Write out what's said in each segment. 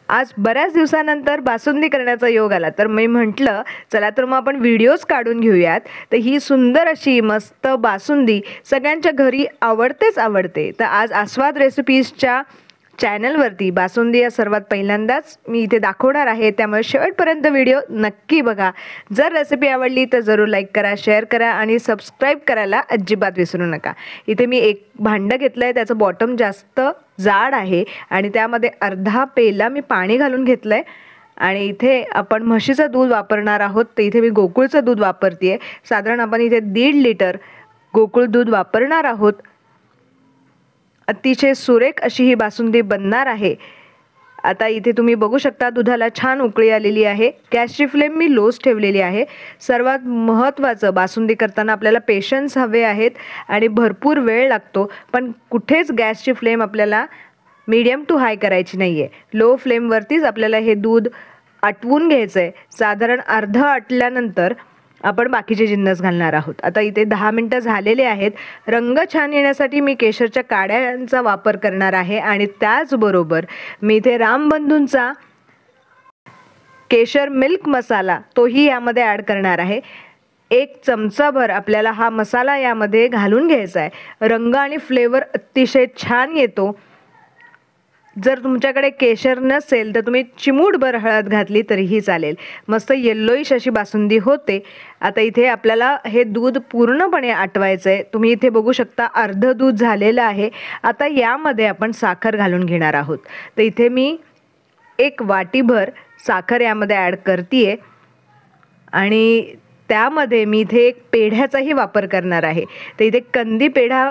आज बऱ्याच दिवसानंतर बासुंदी करण्याचा योग आला, तर मी म्हटलं चला तर मग आपण व्हिडिओज काढून घेऊयात. तर ही सुंदर अशी मस्त बासुंदी सगळ्यांच्या घरी आवडते. तर आज आस्वाद रेसिपीजच्या चॅनलवरती बासुंदी या सर्वात पहिल्यांदाच मी इथे दाखवणार आहे, त्यामुळे शेवटपर्यंत व्हिडिओ नक्की बघा. जर रेसिपी आवडली तर जरूर लाईक करा, शेअर करा आणि सबस्क्राईब करायला अजिबात विसरू नका. इथे मी एक भांडं घेतलं आहे, त्याचं बॉटम जास्त जाड आहे आणि त्यामध्ये अर्धा पेला मी पाणी घालून घेतलं आहे. आणि इथे आपण म्हशीचं दूध वापरणार आहोत, तर इथे मी गोकुळचं दूध वापरते आहे. साधारण आपण इथे 1.5 लिटर गोकुळ दूध वापरणार आहोत. अतिशय सुरेख अशी ही बासुंदी बनणार आहे. आता इथे तुम्ही बघू शकता दुधाला छान उकळी आलेली आहे. गॅसची फ्लेम मी लोच ठेवलेली आहे. सर्वात महत्त्वाचं बासुंदी करताना आपल्याला पेशन्स हवे आहेत आणि भरपूर वेळ लागतो, पण कुठेच गॅसची फ्लेम आपल्याला मीडियम टू हाय करायची नाही आहे. लो फ्लेमवरतीच आपल्याला हे दूध आटवून घ्यायचं आहे. साधारण अर्धं आटल्यानंतर आपण बाकीचे जिन्नस घालणार आहोत. आता इथे 10 मिनटं झालेले आहेत. रंग छान येण्यासाठी मी केशरच्या काड्यांचा वापर करणार आहे आणि त्याचबरोबर मी इथे रामबंधूंचा केशर मिल्क मसाला तोही यामध्ये ॲड करणार आहे. 1 चमचाभर आपल्याला हा मसाला यामध्ये घालून घ्यायचा आहे. रंग आणि फ्लेवर अतिशय छान येतो. जर तुमच्याकडे केशर नसेल तर तुम्ही चिमूटभर हळद घातली तरीही चालेल. मस्त येल्लोइश अशी बासुंदी होते. आता इथे आपल्याला हे दूध पूर्णपणे आटवायचं आहे. तुम्ही इथे बघू शकता अर्ध दूध झालेलं आहे. आता यामध्ये आपण साखर घालून घेणार आहोत. तर इथे मी 1 वाटीभर साखर यामध्ये ॲड करते आहे आणि त्यामध्ये मी इथे एक पेढ्याचाही वापर करणार आहे. तर इथे कंदी पेढा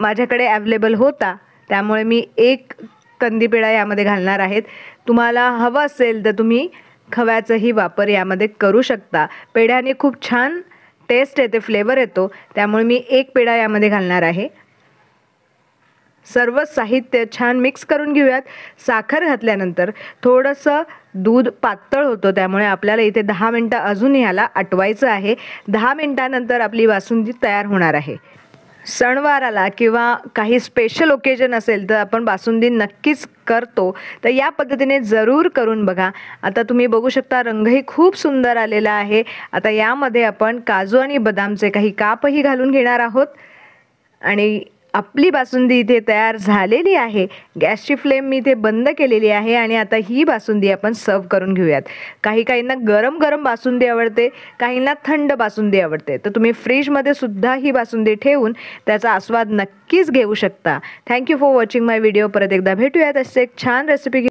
माझ्याकडे अवेलेबल होता, त्यामुळे मी 1 कंदी पेढा यामध्ये घालणार आहेत. तुम्हाला हवं असेल तर तुम्ही खव्याचाही वापर यामध्ये करू शकता. पेढ्याने खूप छान टेस्ट येते, फ्लेवर येतो, त्यामुळे मी 1 पेढा यामध्ये घालणार आहे. सर्व साहित्य छान मिक्स करून घेऊयात. साखर घातल्यानंतर थोडंसं दूध पातळ होतं, त्यामुळे आपल्याला इथे 10 मिनटं अजून याला आटवायचं आहे. 10 मिनटानंतर आपली बासुंदी तयार होणार आहे. सणवाराला किंवा काही स्पेशल ओकेजन असेल तर आपण बासुंदी नक्कीच करतो, तर या पद्धतीने जरूर करून बघा. आता तुम्ही बघू शकता रंगही खूप सुंदर आलेला आहे. आता यामध्ये आपण काजू आणि बदामचे काही कापही घालून घेणार आहोत आणि आपली बासुंदी इथे तयार झालेली आहे. गॅसची फ्लेम मी इथे बंद केलेली आहे आणि आता ही बासुंदी आपण सर्व करून घेऊयात. काहींना गरम गरम बासुंदी आवडते, काहींना थंड बासुंदी आवडते, तर तुम्ही फ्रीजमध्ये सुद्धा ही बासुंदी ठेवून त्याचा आस्वाद नक्कीच घेऊ शकता. Thank you for watching my video. परत एकदा भेटूयात असे एक छान रेसिपी